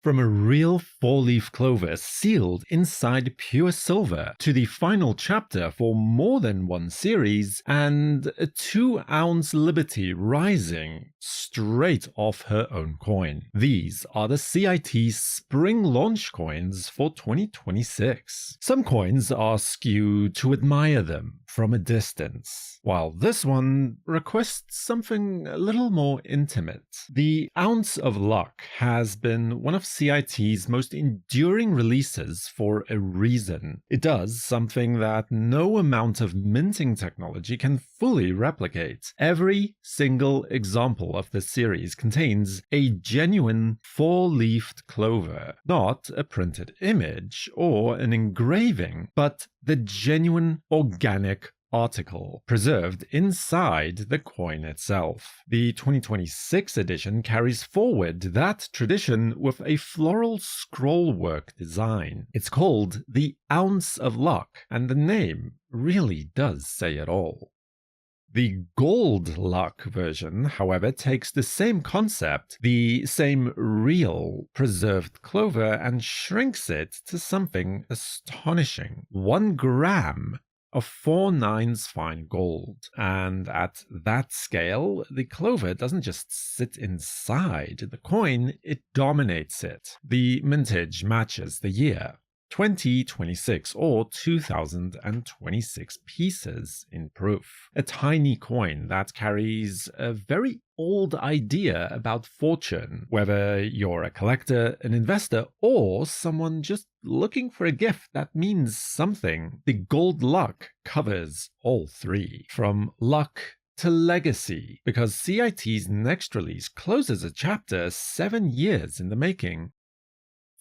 From a real four-leaf clover sealed inside pure silver to the final chapter for more than one series, and a 2-ounce Liberty rising straight off her own coin. These are the CIT Spring Launch coins for 2026. Some coins ask you to admire them from a distance, while this one requests something a little more intimate. The Ounce of Luck has been one of CIT's most enduring releases for a reason. It does something that no amount of minting technology can fully replicate. Every single example of this series contains a genuine four-leafed clover, not a printed image or an engraving, but the genuine organic article preserved inside the coin itself. The 2026 edition carries forward that tradition with a floral scrollwork design. It's called the Ounce of Luck, and the name really does say it all. The Gold Luck version, however, takes the same concept, the same real preserved clover, and shrinks it to something astonishing. 1 gram of 4/9 fine gold. And at that scale, the clover doesn't just sit inside the coin, it dominates it. The mintage matches the year. 2026 or 2026 pieces in proof. A tiny coin that carries a very old idea about fortune, whether you're a collector, an investor, or someone just looking for a gift that means something. The Gold Luck covers all three, from luck to legacy, because CIT's next release closes a chapter 7 years in the making.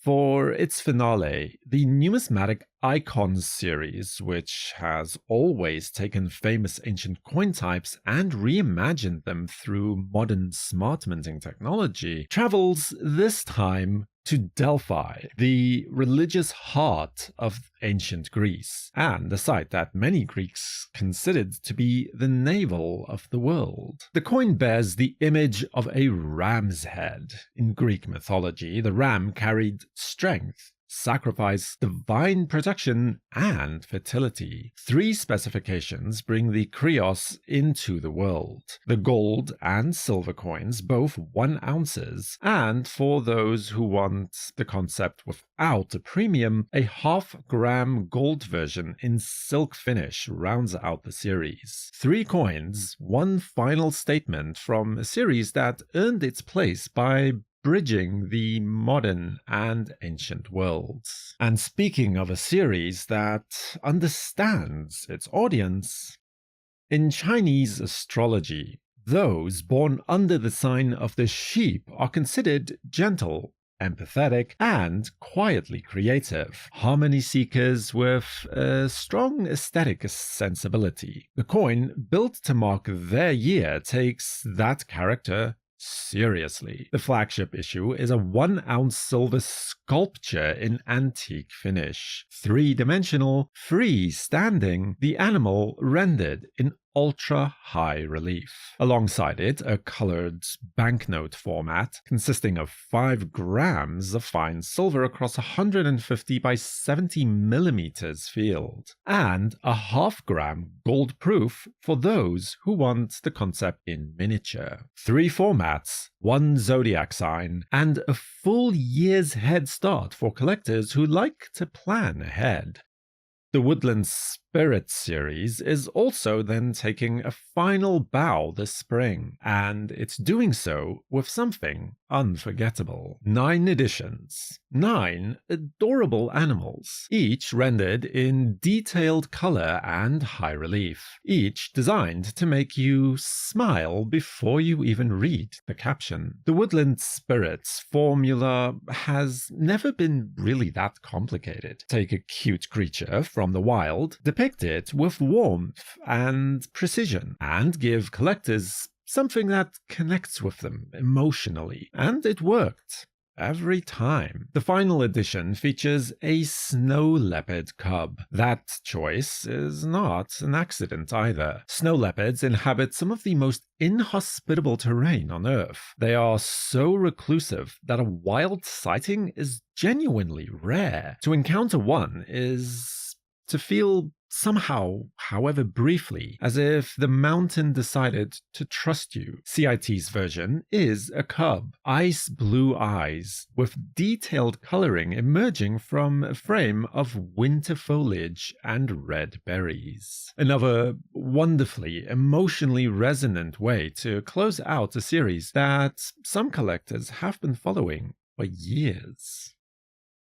For its finale, the Numismatic Icons series, which has always taken famous ancient coin types and reimagined them through modern smartminting technology, travels this time to Delphi, the religious heart of ancient Greece, and a site that many Greeks considered to be the navel of the world. The coin bears the image of a ram's head. In Greek mythology, the ram carried strength, sacrifice, divine protection, and fertility. 3 specifications bring the Krios into the world. The gold and silver coins, both 1 ounces, and for those who want the concept without a premium, a 0.5 gram gold version in silk finish rounds out the series. 3 coins, 1 final statement from a series that earned its place by bridging the modern and ancient worlds. And speaking of a series that understands its audience, in Chinese astrology, those born under the sign of the sheep are considered gentle, empathetic, and quietly creative, harmony seekers with a strong aesthetic sensibility. The coin, built to mark their year, takes that character seriously. The flagship issue is a 1 ounce silver sculpture in antique finish. 3-dimensional, freestanding, the animal rendered in ultra-high relief. Alongside it, a colored banknote format consisting of 5 grams of fine silver across 150 by 70 millimeters field, and a 0.5 gram gold proof for those who want the concept in miniature. 3 formats, 1 zodiac sign, and a full year's head start for collectors who like to plan ahead. The Woodland Spirit series is also then taking a final bow this spring, and it's doing so with something unforgettable. 9 editions, 9 adorable animals, each rendered in detailed color and high relief, each designed to make you smile before you even read the caption. The Woodland Spirits formula has never been really that complicated. Take a cute creature from the wild, depict it with warmth and precision, and give collectors something that connects with them emotionally. And it worked. every time. The final edition features a snow leopard cub. That choice is not an accident either. Snow leopards inhabit some of the most inhospitable terrain on Earth. They are so reclusive that a wild sighting is genuinely rare. To encounter one is to feel somehow, however briefly, as if the mountain decided to trust you. CIT's version is a cub, ice blue eyes, with detailed coloring emerging from a frame of winter foliage and red berries. Another wonderfully emotionally resonant way to close out a series that some collectors have been following for years.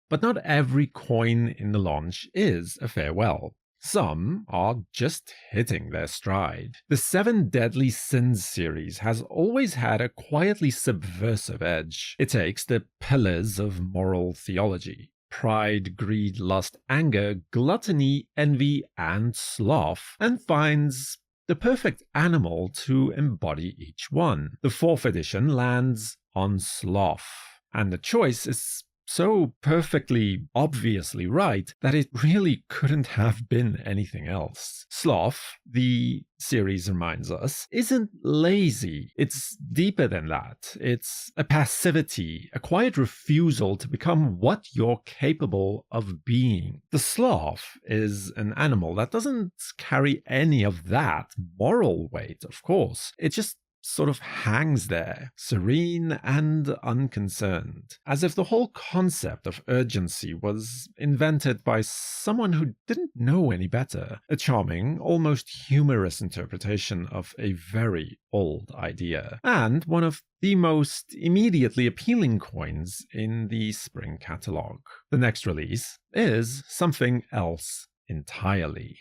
But not every coin in the launch is a farewell. Some are just hitting their stride. The Seven Deadly Sins series has always had a quietly subversive edge. It takes the pillars of moral theology: pride, greed, lust, anger, gluttony, envy, and sloth, and finds the perfect animal to embody each one. The 4th edition lands on sloth, and the choice is so perfectly obviously right that it really couldn't have been anything else. Sloth, the series reminds us, isn't lazy. It's deeper than that. It's a passivity, a quiet refusal to become what you're capable of being. The sloth is an animal that doesn't carry any of that moral weight, of course. It just sort of hangs there, serene and unconcerned, as if the whole concept of urgency was invented by someone who didn't know any better. A charming, almost humorous interpretation of a very old idea, and one of the most immediately appealing coins in the spring catalog. The next release is something else entirely.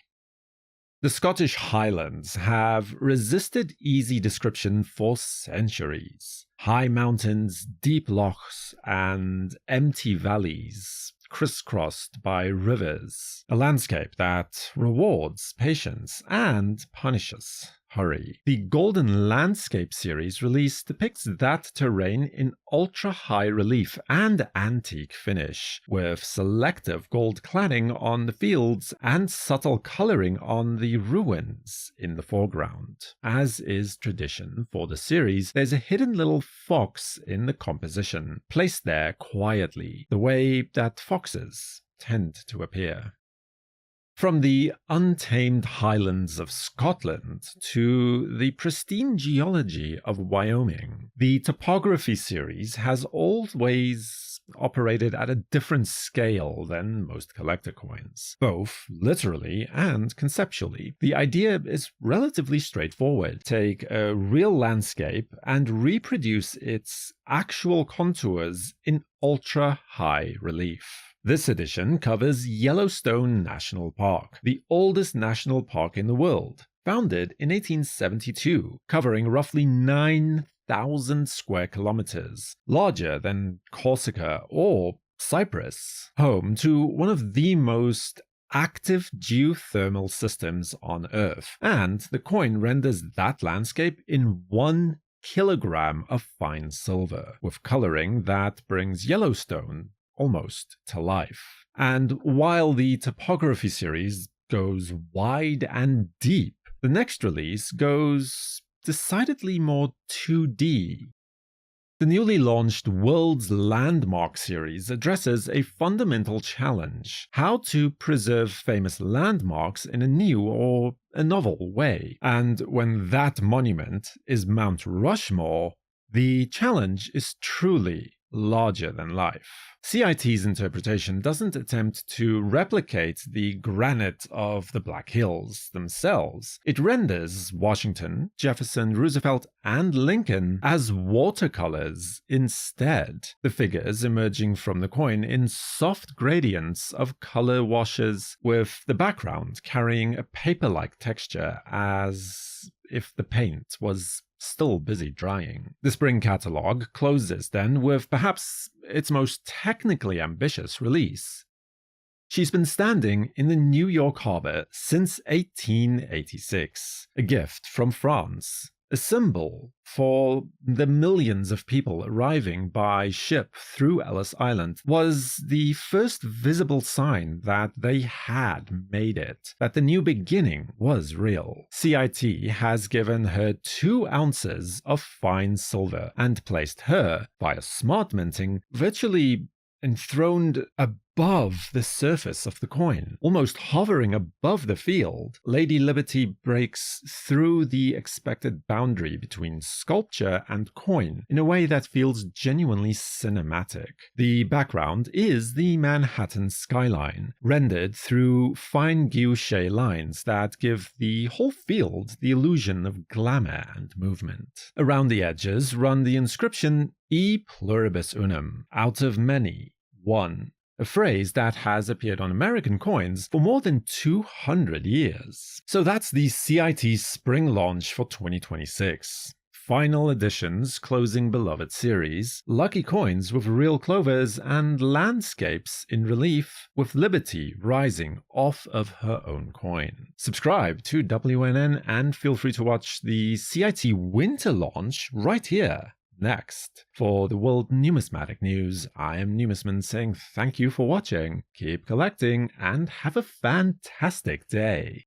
The Scottish Highlands have resisted easy description for centuries. High mountains, deep lochs, and empty valleys crisscrossed by rivers. A landscape that rewards patience and punishes hurry. The Golden Landscape series release depicts that terrain in ultra-high relief and antique finish, with selective gold cladding on the fields and subtle coloring on the ruins in the foreground. As is tradition for the series, there's a hidden little fox in the composition, placed there quietly, the way that foxes tend to appear. From the untamed highlands of Scotland to the pristine geology of Wyoming, the topography series has always operated at a different scale than most collector coins, both literally and conceptually. The idea is relatively straightforward. Take a real landscape and reproduce its actual contours in ultra-high relief. This edition covers Yellowstone National Park, the oldest national park in the world, founded in 1872, covering roughly 9,000 square kilometers, larger than Corsica or Cyprus, home to one of the most active geothermal systems on Earth, and the coin renders that landscape in 1 kilogram of fine silver, with coloring that brings Yellowstone almost to life. And while the topography series goes wide and deep, the next release goes decidedly more 2D. The newly launched World's Landmark series addresses a fundamental challenge: how to preserve famous landmarks in a new or a novel way. And when that monument is Mount Rushmore, the challenge is truly larger than life. CIT's interpretation doesn't attempt to replicate the granite of the Black Hills themselves. It renders Washington, Jefferson, Roosevelt, and Lincoln as watercolors instead, the figures emerging from the coin in soft gradients of color washes, with the background carrying a paper-like texture as if the paint was still busy drying. The spring catalog closes then with perhaps its most technically ambitious release. She's been standing in the New York harbor since 1886, a gift from France, A symbol for the millions of people arriving by ship through Ellis Island, was the first visible sign that they had made it, that the new beginning was real. CIT has given her 2 ounces of fine silver and placed her, via smartminting, virtually enthroned above the surface of the coin, almost hovering above the field. Lady Liberty breaks through the expected boundary between sculpture and coin in a way that feels genuinely cinematic. The background is the Manhattan skyline, rendered through fine guilloche lines that give the whole field the illusion of glamour and movement. Around the edges run the inscription E pluribus unum, out of many, one, a phrase that has appeared on American coins for more than 200 years. So that's the CIT Spring Launch for 2026. Final editions closing beloved series, lucky coins with real clovers, and landscapes in relief with Liberty rising off of her own coin. Subscribe to WNN and feel free to watch the CIT Winter Launch right here. Next, for the World Numismatic News, I am Numisman saying thank you for watching, keep collecting, and have a fantastic day.